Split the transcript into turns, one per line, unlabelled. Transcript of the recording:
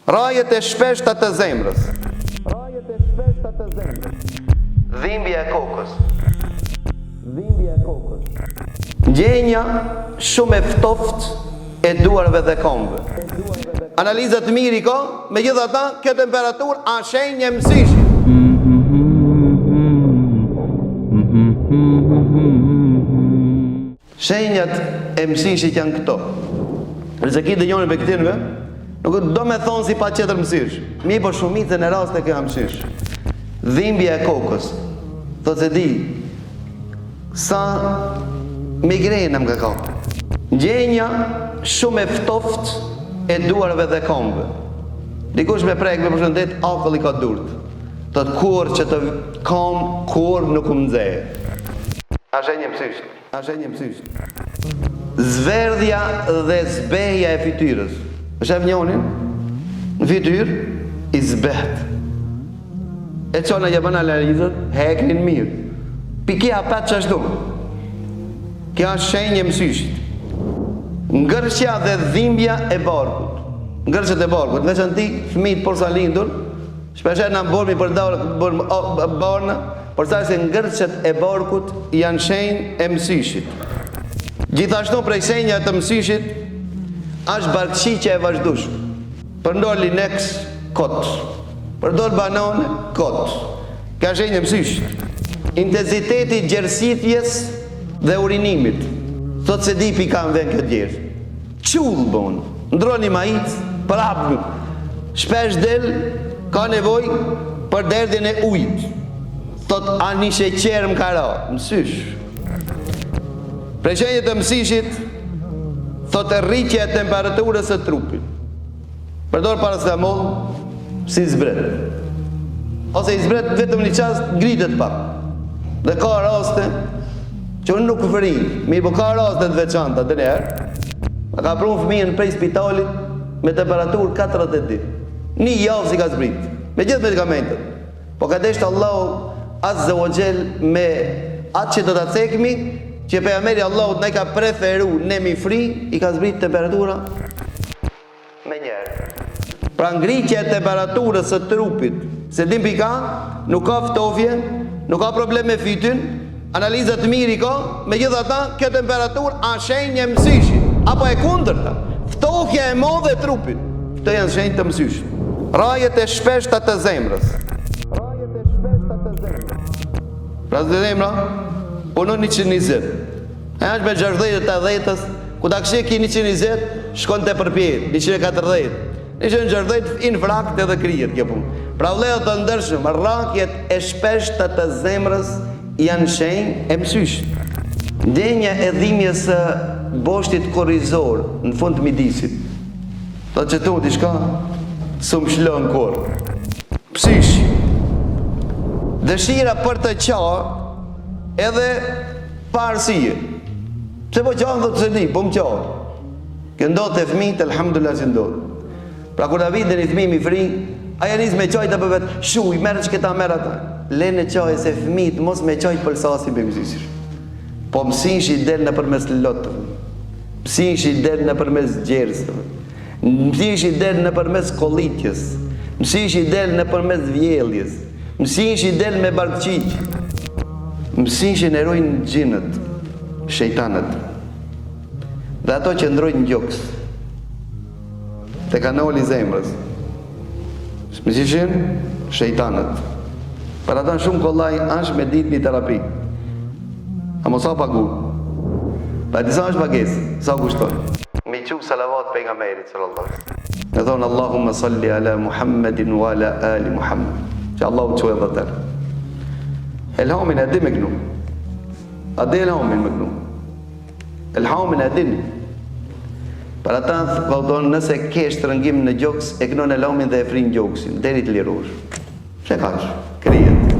Rajet e shpeshta të zemrës. Dhimbja e kokës. Ndjenja shumë e ftoftë e duarve dhe këmbëve. Analizat mirë i ka, megjithatë, kjo temperaturë a shenjë e mësishit. Shenjat e mësishit janë këto. Nëse ki dëgjoni për këtinve, nuk do me thonë si pa qëtër mësish. Mi për shumicën e rast e këja mësish. Dhimbja e kokës. Thot se di, sa migrenë më ka ka. Ndjenja shumë e ftoft e duarve dhe këmbëve. Dikush me prek me përshëndet, akull i ka durt. Thot kur që të kam, kur nuk më nxehe. A shenjë mësish. Zverdhja dhe zbehja e fytyrës. Shef njonin, në fytyrë, i zbeht. E qona që bëna analizët, heknin mirë. Pikja pat që ashtu. Kja është shenjë mësishit. Ngërshja dhe dhimbja e barkut. Ngërshjet e barkut, veçan ti, fëmijët por sa lindur, shpesher në bormi për barna, por sa se ngërshjet e barkut janë shenjë e mësishit. Gjithashtu prej shenjat të mësishit, është barkëshiqja e vazhdueshme. Përdor Linex, kot. Përdor banane, kot. Ka shenjë e mësishit. Intensiteti gjersithjes dhe urinimit. Thot se di pika në vend këtë gjerë. Qullë bon. Ndroni majit, prapë. Shpesh del, ka nevoj për derdhjen e ujit. Thot a një sheqer më kara. Mësysh. Prej shenjët e mësishit, thot e rritje e temperaturës e trupit. Përdor paracetamol, si zbret. Ose i zbret vetëm një qast, ngritet pak. Dhe ka raste, që unë nuk fëri, mirë po ka raste të veçanta, dhe njerë, ka prunë fëmijën prej spitalit me temperaturë 40 ditë. Një javë si ka zbrit, me gjithë medikamentet. Po ka deshtë Allahu Azza wa Jell me atë që të të cekmi, që pejgamberi Allahut ne ka preferu ne mi fri, i ka zbrit temperatura me njerë. Pra ngritja e temperaturës së trupit, se dim pika, nuk ka ftofje, nuk ka problem me fytyn, analizat mirë i ka, me gjithë ata, kjo temperaturë a shenjë e mësishit, apo e kundërta, ftofja e modhe e trupit, këto janë shenjë të mësishit. Rajet e shpeshta të zemrës. Pra zë zemra, punon 120. E është me 60-80, ku ta këshe ki 120, shkon të përpjet, 140. 160 infrakt edhe kryet kjo punë. Pra vledhët të ndërshëm, rakjet e shpeshta të zemrës janë shenjë e mësishit. Ndjenja e dhimbjes së boshtit korrizor në fund të midisit. Ta që tu diçka, s'u më shlën kur. Mësish. Dëshira për të qarë edhe pa arsye. Pse po qarë dhe të se di, po më qarë. Kjo ndodhë të fëmijët, elhamdulillah që ndodhë. Pra kur David dhe një fëmijë mi fri, aja njës me qajtë për vetë, shuj, merë që këta merë ata. Lene qaj se fëmijët mos me qajtë për sasi për mësishir. Po mësish i del në përmes lotëve, mësish i del në përmes gjerësëve, mësish i del në përmes kolitjes, mësish i del në përmes vjelljes, mësish i del me barkëqiq, mësish i nërojnë gjinët, shejtanët, dhe ato që ndrojnë gjoks, të kanoli zemrës, mësishin shejtanët. Për ata shumë kollaj është me ditë një terapi. A mos sa pagu. Pa disa është pagesë, sa kushton. Me qu salavat pejgamberit sallallahu alaihi wasallam. Me thonë Allahumma salli ala Muhammedin wa ala ali Muhammed. Që Allahu të quë edhe tërë. Elhamin e di me kënu. A di elhamin me kënu. Elhamin e din. Për ata thonë nëse kesh të rëngim në gjoks, e kënon elhamin dhe e frin gjoksin, deri të lirush. Që ka që? Krijet.